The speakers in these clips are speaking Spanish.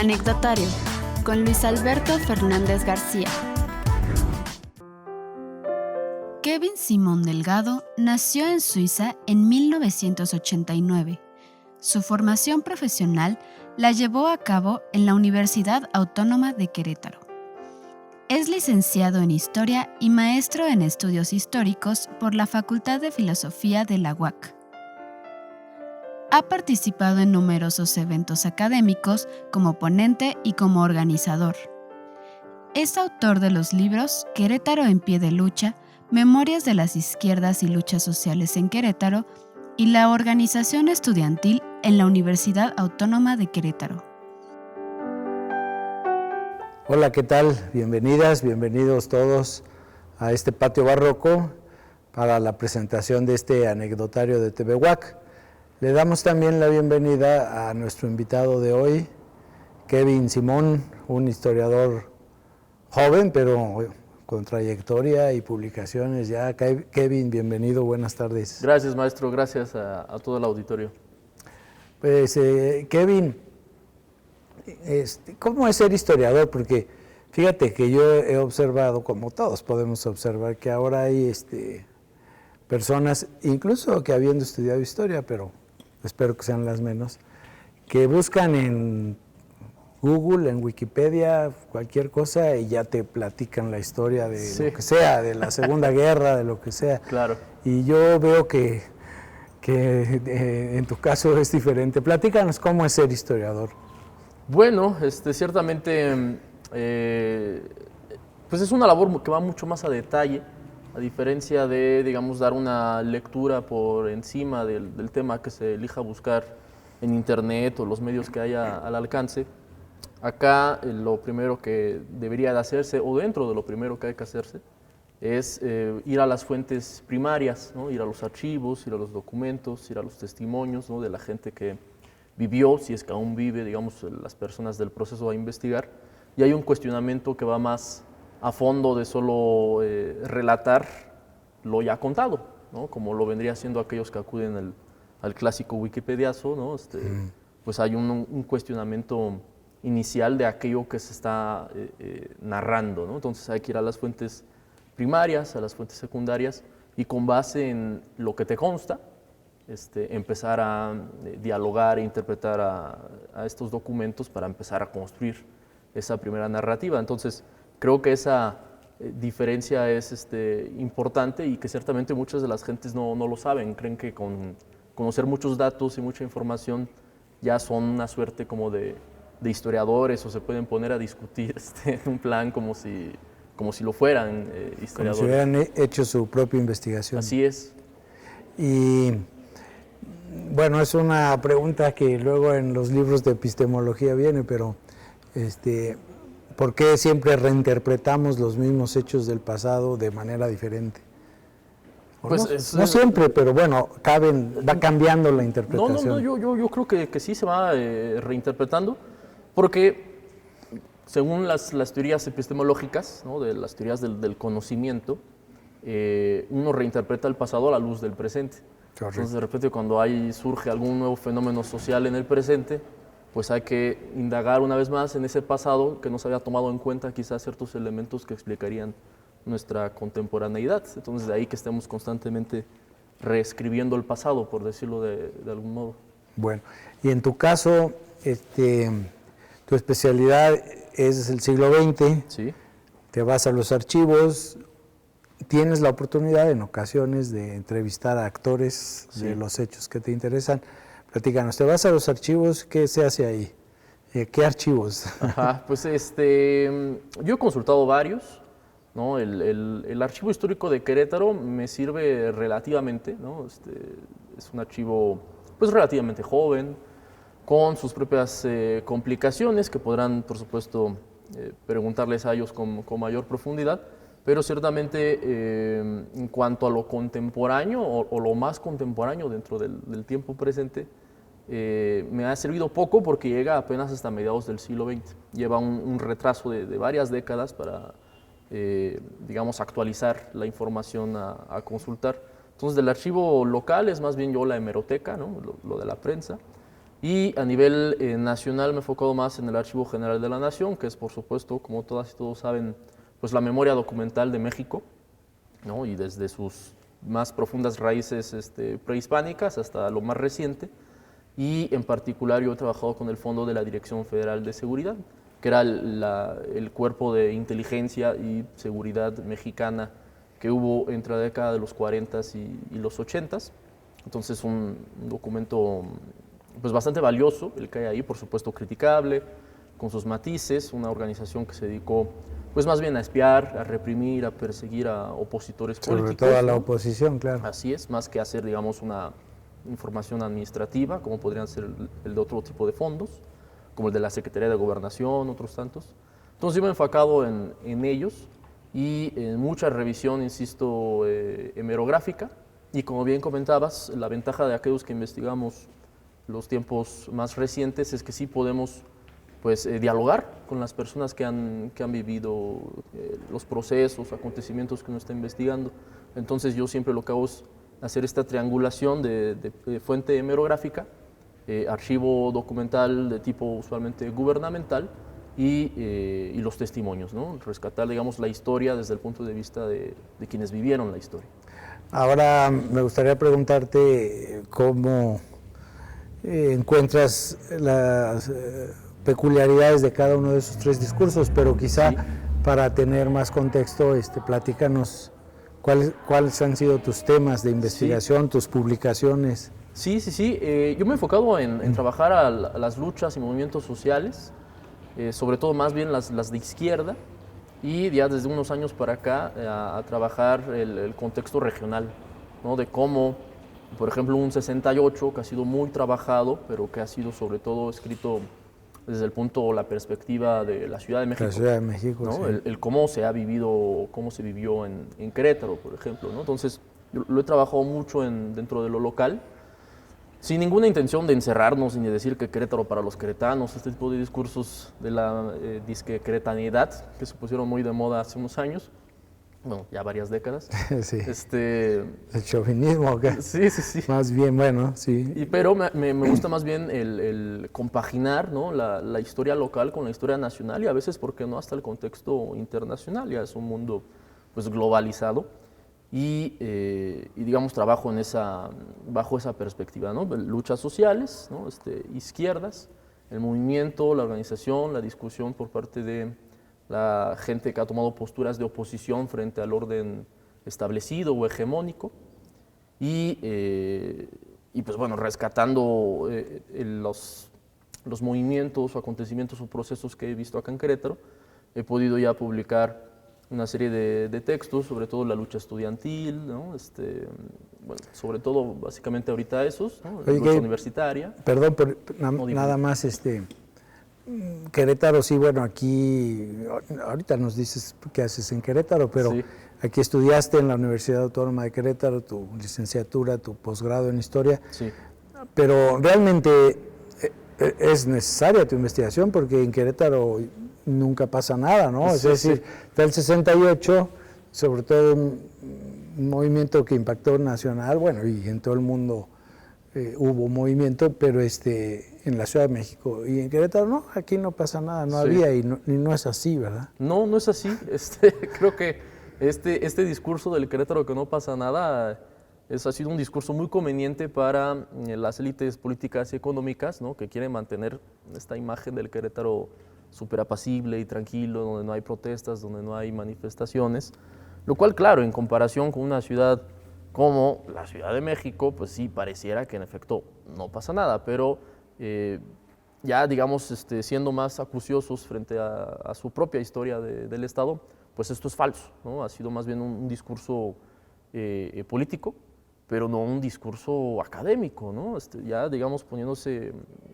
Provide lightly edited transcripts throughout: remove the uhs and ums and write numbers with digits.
Anecdotario, con Luis Alberto Fernández García. Kevin Simón Delgado nació en Suiza en 1989. Su formación profesional la llevó a cabo en la Universidad Autónoma de Querétaro. Es licenciado en Historia y maestro en Estudios Históricos por la Facultad de Filosofía de la UAC. Ha participado en numerosos eventos académicos como ponente y como organizador. Es autor de los libros Querétaro en pie de lucha, Memorias de las izquierdas y luchas sociales en Querétaro y la organización estudiantil en la Universidad Autónoma de Querétaro. Hola, ¿qué tal? Bienvenidas, bienvenidos todos a este patio barroco para la presentación de este anecdotario de TV UAC. Le damos también la bienvenida a nuestro invitado de hoy, Kevin Simón, un historiador joven, pero con trayectoria y publicaciones ya. Kevin, bienvenido, buenas tardes. Gracias, maestro, gracias a todo el auditorio. Pues, Kevin, ¿cómo es ser historiador? Porque fíjate que yo he observado, como todos podemos observar, que ahora hay personas, incluso que habiendo estudiado historia, pero espero que sean las menos, que buscan en Google, en Wikipedia, cualquier cosa y ya te platican la historia de lo que sea, de la Segunda Guerra, de lo que sea. Claro. Y yo veo que en tu caso es diferente. Platícanos cómo es ser historiador. Bueno, ciertamente, pues es una labor que va mucho más a detalle, a diferencia de, digamos, dar una lectura por encima del tema que se elija buscar en internet o los medios que haya al alcance. Acá lo primero que debería de hacerse, o dentro de lo primero que hay que hacerse, es ir a las fuentes primarias, ¿no? Ir a los archivos, ir a los documentos, ir a los testimonios, ¿no? De la gente que vivió, si es que aún vive, digamos, las personas del proceso a investigar. Y hay un cuestionamiento que va más a fondo de solo relatar lo ya contado, ¿no? Como lo vendría haciendo aquellos que acuden al clásico wikipediazo, ¿no? Pues hay un cuestionamiento inicial de aquello que se está narrando, ¿no? Entonces hay que ir a las fuentes primarias, a las fuentes secundarias y con base en lo que te consta, empezar a dialogar e interpretar a estos documentos para empezar a construir esa primera narrativa. Entonces creo que esa diferencia es importante y que ciertamente muchas de las gentes no lo saben, creen que con conocer muchos datos y mucha información ya son una suerte como de historiadores o se pueden poner a discutir en un plan como si lo fueran historiadores. Como si hubieran hecho su propia investigación. Así es. Y bueno, es una pregunta que luego en los libros de epistemología viene, pero ¿por qué siempre reinterpretamos los mismos hechos del pasado de manera diferente? Pues no siempre, pero bueno, va cambiando la interpretación. No, yo creo que sí se va reinterpretando, porque según las teorías epistemológicas, ¿no? De las teorías del conocimiento, uno reinterpreta el pasado a la luz del presente. Correcto. Entonces, de repente, cuando surge algún nuevo fenómeno social en el presente, pues hay que indagar una vez más en ese pasado que no se había tomado en cuenta quizás ciertos elementos que explicarían nuestra contemporaneidad. Entonces, de ahí que estemos constantemente reescribiendo el pasado, por decirlo de algún modo. Bueno, y en tu caso, tu especialidad es el siglo XX, sí. Te vas a los archivos, tienes la oportunidad en ocasiones de entrevistar a actores de los hechos que te interesan. Platícanos, te vas a los archivos, ¿qué se hace ahí? ¿Qué archivos? Ajá, pues yo he consultado varios, ¿no? El archivo histórico de Querétaro me sirve relativamente, ¿no? Es un archivo pues relativamente joven, con sus propias complicaciones que podrán, por supuesto, preguntarles a ellos con mayor profundidad, pero ciertamente en cuanto a lo contemporáneo o lo más contemporáneo dentro del tiempo presente, me ha servido poco porque llega apenas hasta mediados del siglo XX. Lleva un retraso de varias décadas para, digamos, actualizar la información a consultar. Entonces, del archivo local es más bien yo la hemeroteca, ¿no? Lo de la prensa. Y a nivel nacional me he enfocado más en el Archivo General de la Nación, que es, por supuesto, como todas y todos saben, pues la memoria documental de México, ¿no? Y desde sus más profundas raíces prehispánicas hasta lo más reciente. Y en particular yo he trabajado con el Fondo de la Dirección Federal de Seguridad, que era el cuerpo de inteligencia y seguridad mexicana que hubo entre la década de los 40s y los 80s. Entonces un documento pues bastante valioso, el que hay ahí, por supuesto criticable, con sus matices, una organización que se dedicó pues más bien a espiar, a reprimir, a perseguir a opositores políticos. Sobre todo a la ¿no? oposición, claro. Así es, más que hacer, digamos, una información administrativa, como podrían ser el de otro tipo de fondos, como el de la Secretaría de Gobernación, otros tantos. Entonces yo me he enfocado en ellos y en mucha revisión, insisto, hemerográfica. Y como bien comentabas, la ventaja de aquellos que investigamos los tiempos más recientes es que sí podemos pues, dialogar con las personas que han vivido los procesos, acontecimientos que uno está investigando. Entonces yo siempre lo que hago es hacer esta triangulación de fuente hemerográfica, archivo documental de tipo usualmente gubernamental y los testimonios, ¿no? Rescatar, digamos, la historia desde el punto de vista de quienes vivieron la historia. Ahora me gustaría preguntarte cómo encuentras las peculiaridades de cada uno de esos tres discursos, pero quizá sí, para tener más contexto, platícanos cuáles han sido tus temas de investigación, sí, tus publicaciones. Sí. Yo me he enfocado en trabajar a las luchas y movimientos sociales, sobre todo más bien las de izquierda, y ya desde unos años para acá a trabajar el contexto regional, ¿no? De cómo, por ejemplo, un 68 que ha sido muy trabajado, pero que ha sido sobre todo escrito desde el punto o la perspectiva de la Ciudad de México. La Ciudad de México, ¿no? Sí. El cómo se ha vivido, cómo se vivió en Querétaro, por ejemplo, ¿no? Entonces, yo lo he trabajado mucho dentro de lo local, sin ninguna intención de encerrarnos ni de decir que Querétaro para los queretanos, este tipo de discursos de la disque queretanidad que se pusieron muy de moda hace unos años, bueno, ya varias décadas. Sí. El chauvinismo, acá. Sí. Más bien, bueno, sí. Pero me gusta más bien el compaginar, ¿no? la historia local con la historia nacional y a veces, ¿por qué no?, hasta el contexto internacional. Ya es un mundo pues globalizado. Y digamos, trabajo bajo esa perspectiva, ¿no? Luchas sociales, ¿no? Izquierdas, el movimiento, la organización, la discusión por parte de la gente que ha tomado posturas de oposición frente al orden establecido o hegemónico, y pues bueno, rescatando los movimientos o acontecimientos o procesos que he visto acá en Querétaro. He podido ya publicar una serie de textos, sobre todo la lucha estudiantil, ¿no? Bueno, sobre todo, básicamente ahorita esos, ¿no? La lucha universitaria. Perdón, nada más, Querétaro, sí, bueno, aquí, ahorita nos dices qué haces en Querétaro, pero sí, aquí estudiaste en la Universidad Autónoma de Querétaro, tu licenciatura, tu posgrado en Historia, sí, pero realmente es necesaria tu investigación porque en Querétaro nunca pasa nada, ¿no? Sí, es decir, está el 68, sobre todo un movimiento que impactó nacional, bueno, y en todo el mundo hubo movimiento, pero en la Ciudad de México y en Querétaro, no, aquí no pasa nada, no había y no es así, ¿verdad? No es así. Creo que este discurso del Querétaro que no pasa nada ha sido un discurso muy conveniente para las élites políticas y económicas, ¿no? Que quieren mantener esta imagen del Querétaro súper apacible y tranquilo, donde no hay protestas, donde no hay manifestaciones, lo cual, claro, en comparación con una ciudad como la Ciudad de México, pues sí, pareciera que en efecto no pasa nada, pero ya, digamos, siendo más acuciosos frente a su propia historia del Estado, pues esto es falso, ¿no? Ha sido más bien un discurso político, pero no un discurso académico, ¿no? Ya, digamos, poniéndose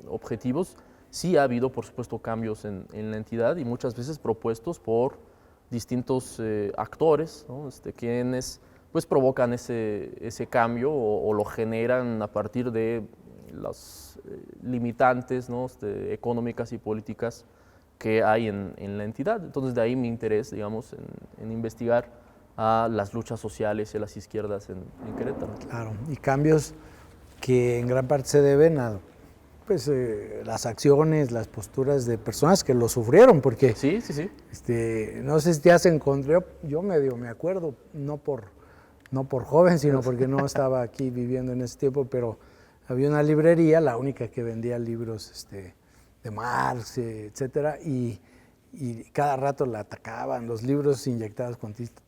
objetivos, sí ha habido, por supuesto, cambios en la entidad y muchas veces propuestos por distintos actores, ¿no? Quienes pues provocan ese cambio o lo generan a partir de las limitantes, ¿no? Económicas y políticas que hay en la entidad. Entonces, de ahí mi interés, digamos, en investigar a las luchas sociales y a las izquierdas en Querétaro. Claro, y cambios que en gran parte se deben a pues las acciones, las posturas de personas que lo sufrieron, porque Sí, sí, sí. no sé si ya se encontró, yo medio me acuerdo, no por joven, sino porque no estaba aquí viviendo en ese tiempo, pero había una librería, la única que vendía libros de Marx, etcétera, y cada rato la atacaban, los libros inyectados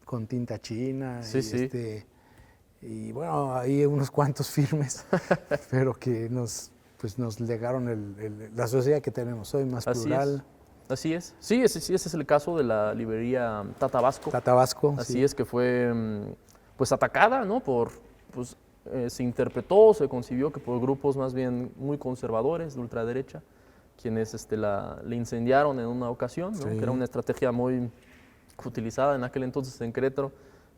con tinta china, Sí, sí. y bueno, hay unos cuantos firmes, pero que nos legaron la sociedad que tenemos hoy, más Así plural. Así es. Sí, ese es el caso de la librería Tatabasco. Tatabasco, Así sí. es, que fue pues atacada, ¿no? Pues, se interpretó, se concibió que por grupos más bien muy conservadores de ultraderecha, quienes le incendiaron en una ocasión, ¿no? Sí. Que era una estrategia muy utilizada en aquel entonces en Querétaro.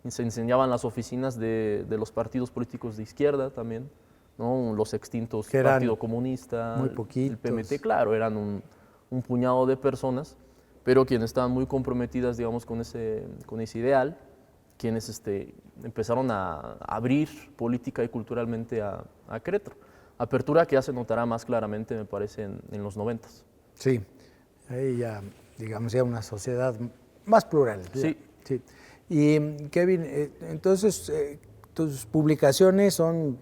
Y se incendiaban las oficinas de los partidos políticos de izquierda también, ¿no? Los extintos Que eran Partido Comunista, muy el poquitos. PMT, claro, eran un puñado de personas, pero quienes estaban muy comprometidas, digamos, con ese ideal, quienes empezaron a abrir política y culturalmente a Querétaro. Apertura que ya se notará más claramente, me parece, en los 90s. Sí, ahí ya, digamos, ya una sociedad más plural. Sí. Sí. Y Kevin, entonces, tus publicaciones son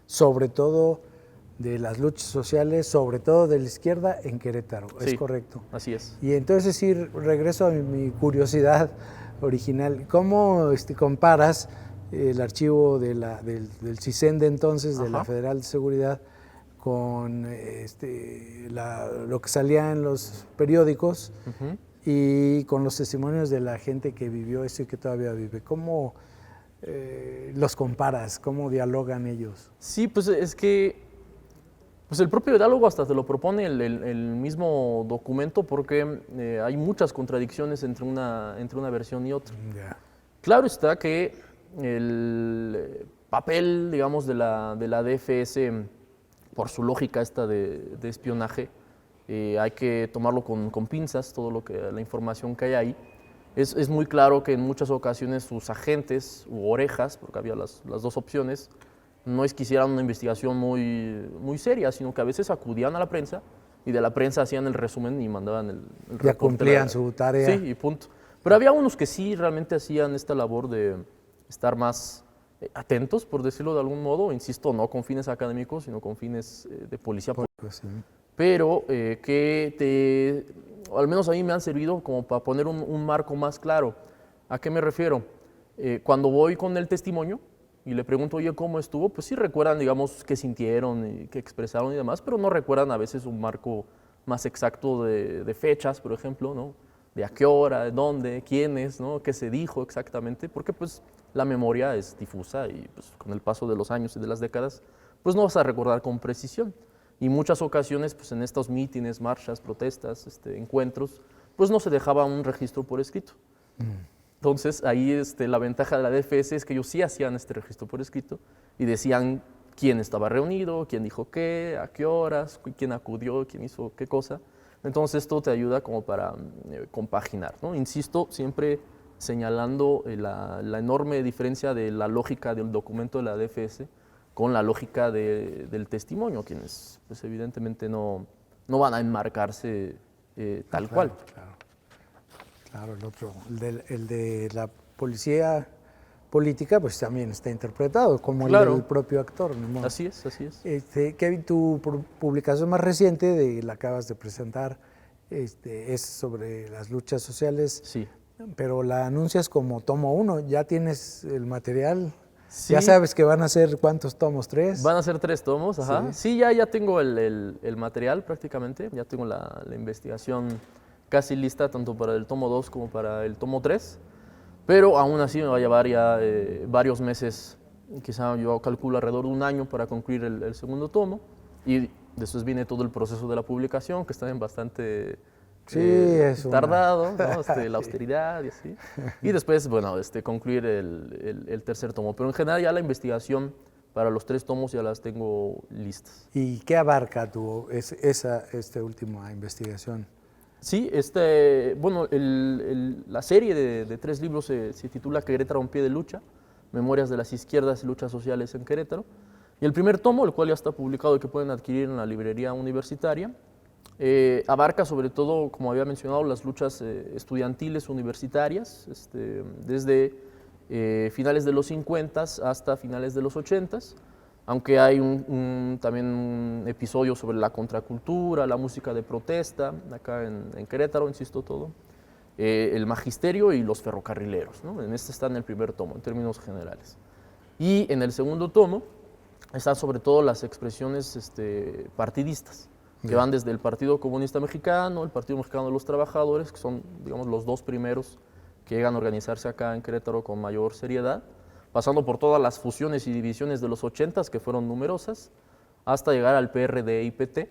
sobre todo de las luchas sociales, sobre todo de la izquierda en Querétaro, ¿es Sí, correcto? así es. Y entonces sí, regreso a mi curiosidad original. ¿Cómo comparas el archivo del CISEN de entonces, de la Ajá. Federal de Seguridad, con lo que salía en los periódicos Ujú. y con los testimonios de la gente que vivió eso y que todavía vive? ¿Cómo los comparas? ¿Cómo dialogan ellos? Sí, pues es que pues el propio diálogo hasta te lo propone el mismo documento, porque hay muchas contradicciones entre una versión y otra. Ya. Claro está que el papel, digamos, de la DFS, por su lógica esta de espionaje, hay que tomarlo con pinzas, la información que hay ahí. Es muy claro que en muchas ocasiones sus agentes u orejas, porque había las dos opciones, no es que hicieran una investigación muy seria, sino que a veces acudían a la prensa y de la prensa hacían el resumen y mandaban el Ya reporte. cumplían su tarea. Sí, y punto. Pero había unos que sí realmente hacían esta labor de estar más atentos, por decirlo de algún modo, insisto, no con fines académicos, sino con fines de policía. Pues sí. Pero o al menos a mí me han servido como para poner un marco más claro. ¿A qué me refiero? Cuando voy con el testimonio y le pregunto, oye, ¿cómo estuvo? Pues sí recuerdan, digamos, qué sintieron, y qué expresaron y demás, pero no recuerdan a veces un marco más exacto de fechas, por ejemplo, ¿no? De a qué hora, de dónde, quiénes, ¿no? Qué se dijo exactamente, porque pues la memoria es difusa y pues, con el paso de los años y de las décadas, pues no vas a recordar con precisión. Y muchas ocasiones, pues en estos mítines, marchas, protestas, encuentros, pues no se dejaba un registro por escrito. Entonces, ahí la ventaja de la DFS es que ellos sí hacían este registro por escrito y decían quién estaba reunido, quién dijo qué, a qué horas, quién acudió, quién hizo qué cosa. Entonces, esto te ayuda como para compaginar, ¿no? Insisto, siempre señalando la enorme diferencia de la lógica del documento de la DFS con la lógica del testimonio, quienes pues, evidentemente no van a enmarcarse tal cual. Claro, el otro, el de la policía política, pues también está interpretado como Claro. el del propio actor. ¿No? Así es, así es. Kevin, tu publicación más reciente, la acabas de presentar, es sobre las luchas sociales, Sí. pero la anuncias como tomo 1. ¿Ya tienes el material? Sí. ¿Ya sabes que van a ser cuántos tomos? ¿3? Van a ser 3 tomos, ajá. Sí, ya tengo el material prácticamente, ya tengo la investigación casi lista tanto para el tomo 2 como para el tomo 3, pero aún así me va a llevar ya varios meses, quizá yo calculo alrededor de un año para concluir el segundo tomo, y después viene todo el proceso de la publicación, que está en bastante tardado, ¿no? La austeridad y así. Y después, bueno, concluir el tercer tomo. Pero en general ya la investigación para los 3 tomos ya las tengo listas. ¿Y qué abarca esta última investigación? Sí, bueno, la serie de 3 libros se titula Querétaro, un pie de lucha, Memorias de las izquierdas y luchas sociales en Querétaro. Y el primer tomo, el cual ya está publicado y que pueden adquirir en la librería universitaria, abarca sobre todo, como había mencionado, las luchas estudiantiles universitarias, desde finales de los 50 hasta finales de los 80, aunque hay también un episodio sobre la contracultura, la música de protesta, acá en Querétaro, insisto todo, el magisterio y los ferrocarrileros, ¿no? En este está en el primer tomo, en términos generales. Y en el segundo tomo están sobre todo las expresiones partidistas, que van desde el Partido Comunista Mexicano, el Partido Mexicano de los Trabajadores, que son, digamos, los dos primeros que llegan a organizarse acá en Querétaro con mayor seriedad, pasando por todas las fusiones y divisiones de los 80s, que fueron numerosas, hasta llegar al PRD y PT.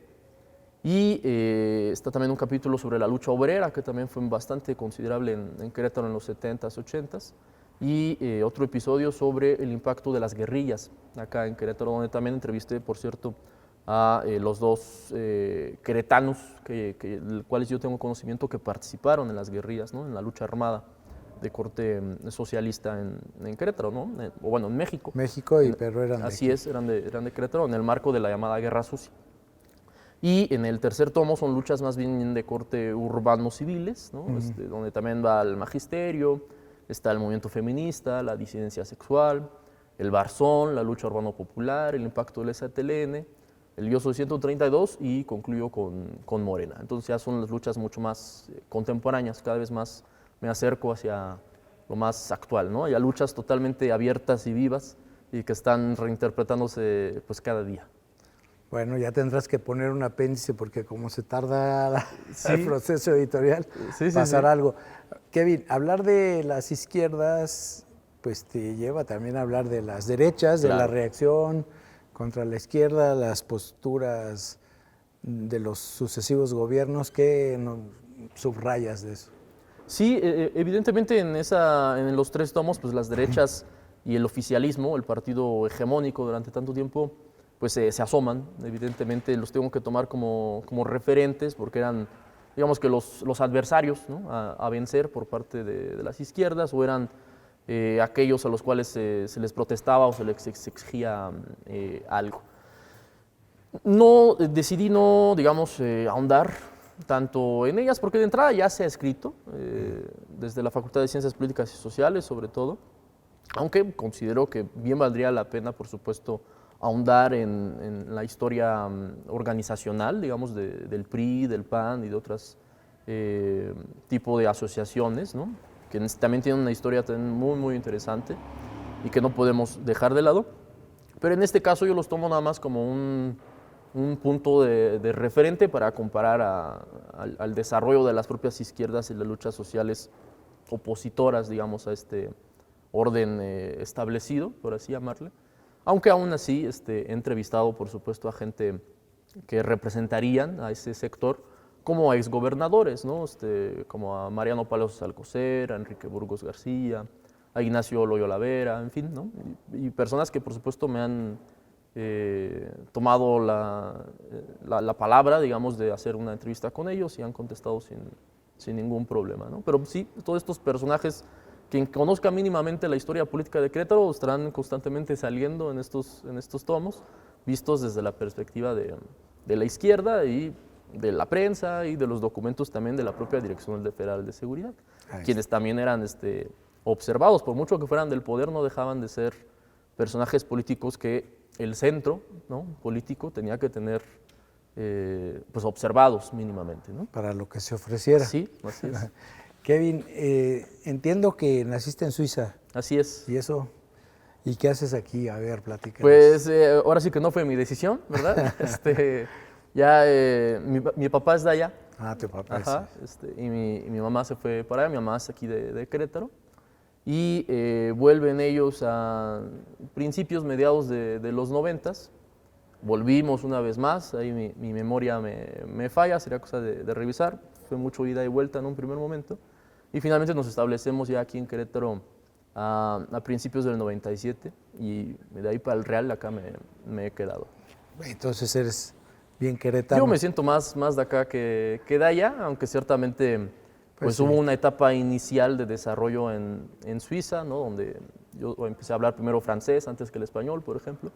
Y está también un capítulo sobre la lucha obrera, que también fue bastante considerable en Querétaro en los 70s, 80s, y otro episodio sobre el impacto de las guerrillas acá en Querétaro, donde también entrevisté, por cierto, a los dos queretanos, de cuales yo tengo conocimiento, que participaron en las guerrillas, ¿no? En la lucha armada de corte socialista en Querétaro, ¿no? O bueno, en México. México, pero eran de Así es, eran de Querétaro, en el marco de la llamada Guerra Sucia. Y en el tercer tomo son luchas más bien de corte urbano-civiles, ¿no? Donde también va el magisterio, está el movimiento feminista, la disidencia sexual, el Barzón, la lucha urbano-popular, el impacto del ZLN, el Yo Soy 132 y concluyo con Morena. Entonces ya son las luchas mucho más contemporáneas, cada vez más me acerco hacia lo más actual, ¿no? Ya luchas totalmente abiertas y vivas y que están reinterpretándose pues cada día. Bueno, ya tendrás que poner un apéndice porque como se tarda el proceso editorial, pasará algo. Kevin, hablar de las izquierdas pues te lleva también a hablar de las derechas, de la reacción contra la izquierda, las posturas de los sucesivos gobiernos. ¿Qué subrayas de eso? Sí, evidentemente en los tres tomos, pues las derechas y el oficialismo, el partido hegemónico durante tanto tiempo, pues se asoman. Evidentemente los tengo que tomar como referentes porque eran, digamos que los adversarios, ¿no? a vencer por parte de las izquierdas, o eran aquellos a los cuales se les protestaba o se les exigía algo. Decidí no, digamos, ahondar tanto en ellas, porque de entrada ya se ha escrito, desde la Facultad de Ciencias Políticas y Sociales sobre todo, aunque considero que bien valdría la pena, por supuesto, ahondar en la historia organizacional, digamos, del PRI, del PAN y de otros tipos de asociaciones, ¿no? Que también tienen una historia muy, muy interesante y que no podemos dejar de lado. Pero en este caso yo los tomo nada más como un punto de referente para comparar al desarrollo de las propias izquierdas y las luchas sociales opositoras, digamos, a este orden establecido, por así llamarle. Aunque aún así he entrevistado, por supuesto, a gente que representarían a ese sector, como a exgobernadores, ¿no? Como a Mariano Palacios Alcocer, a Enrique Burgos García, a Ignacio Loyola Vera, en fin, ¿no? Y personas que, por supuesto, me han tomado la palabra, digamos, de hacer una entrevista con ellos y han contestado sin ningún problema, ¿no? Pero sí, todos estos personajes, quien conozca mínimamente la historia política de Querétaro, estarán constantemente saliendo en estos tomos, vistos desde la perspectiva de la izquierda y de la prensa y de los documentos también de la propia Dirección Federal de Seguridad, quienes también eran observados, por mucho que fueran del poder, no dejaban de ser personajes políticos que el centro, ¿no? político tenía que tener pues observados mínimamente, ¿no? Para lo que se ofreciera. Sí, así es. Kevin, entiendo que naciste en Suiza. Así es. ¿Y eso? ¿Y qué haces aquí? A ver, platícanos. Pues ahora sí que no fue mi decisión, ¿verdad? Mi papá es de allá. Ah, tu papá. Ajá, y mi mamá se fue para allá, mi mamá es aquí de Querétaro. Y vuelven ellos a principios, mediados de los 90s. Volvimos una vez más, ahí mi memoria me falla, sería cosa de revisar. Fue mucho ida y vuelta en un primer momento. Y finalmente nos establecemos ya aquí en Querétaro a principios del 97 y de ahí para el Real acá me he quedado. Entonces eres bien queretano. Yo me siento más de acá que de allá, aunque ciertamente pues hubo una etapa inicial de desarrollo en Suiza, ¿no? Donde yo empecé a hablar primero francés antes que el español, por ejemplo.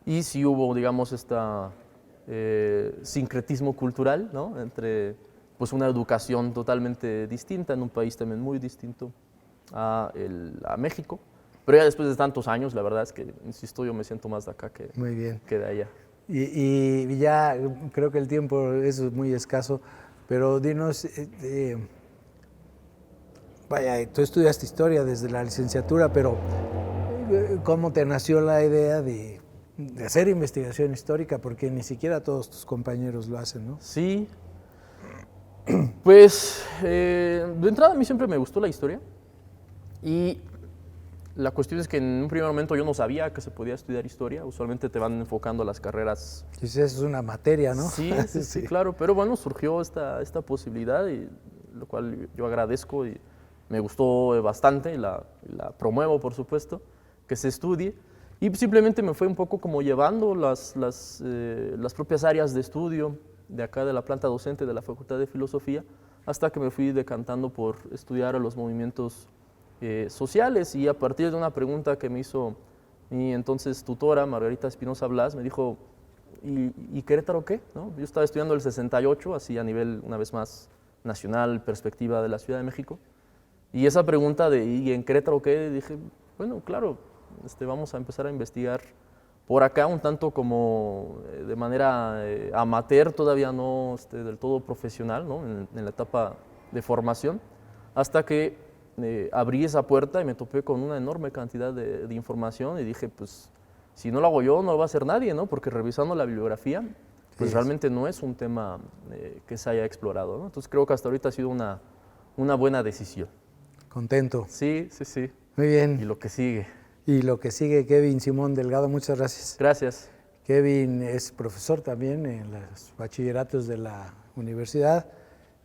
y sí hubo, digamos, este sincretismo cultural, ¿no? Entre pues, una educación totalmente distinta en un país también muy distinto a México. Pero ya después de tantos años, la verdad es que, insisto, yo me siento más de acá Muy bien. que de allá. Y ya creo que el tiempo es muy escaso, pero dinos, vaya, tú estudiaste historia desde la licenciatura, pero ¿cómo te nació la idea de hacer investigación histórica? Porque ni siquiera todos tus compañeros lo hacen, ¿no? Sí, pues de entrada a mí siempre me gustó la historia y la cuestión es que en un primer momento yo no sabía que se podía estudiar historia. Usualmente te van enfocando a las carreras. Quizás es una materia, ¿no? Sí, sí, claro. Pero bueno, surgió esta posibilidad, y lo cual yo agradezco y me gustó bastante y la promuevo, por supuesto, que se estudie. Y simplemente me fue un poco como llevando las propias áreas de estudio de acá de la planta docente de la Facultad de Filosofía, hasta que me fui decantando por estudiar a los movimientos sociales, y a partir de una pregunta que me hizo mi entonces tutora, Margarita Espinosa Blas, me dijo, ¿y Querétaro qué? ¿No? Yo estaba estudiando el 68, así a nivel, una vez más, nacional, perspectiva de la Ciudad de México, y esa pregunta de ¿y en Querétaro qué? Dije, bueno, claro, vamos a empezar a investigar por acá, un tanto como de manera amateur, todavía no del todo profesional, ¿no? En la etapa de formación, hasta que abrí esa puerta y me topé con una enorme cantidad de información y dije, pues, si no lo hago yo, no lo va a hacer nadie, ¿no? Porque revisando la bibliografía, pues realmente no es un tema que se haya explorado, ¿no? Entonces creo que hasta ahorita ha sido una buena decisión. Contento. Sí, sí, sí. Muy bien. Y lo que sigue. Y lo que sigue, Kevin Simón Delgado, muchas gracias. Gracias. Kevin es profesor también en los bachilleratos de la universidad,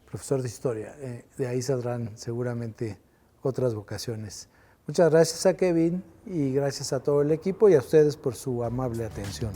profesor de historia. De ahí saldrán seguramente otras vocaciones. Muchas gracias a Kevin y gracias a todo el equipo y a ustedes por su amable atención.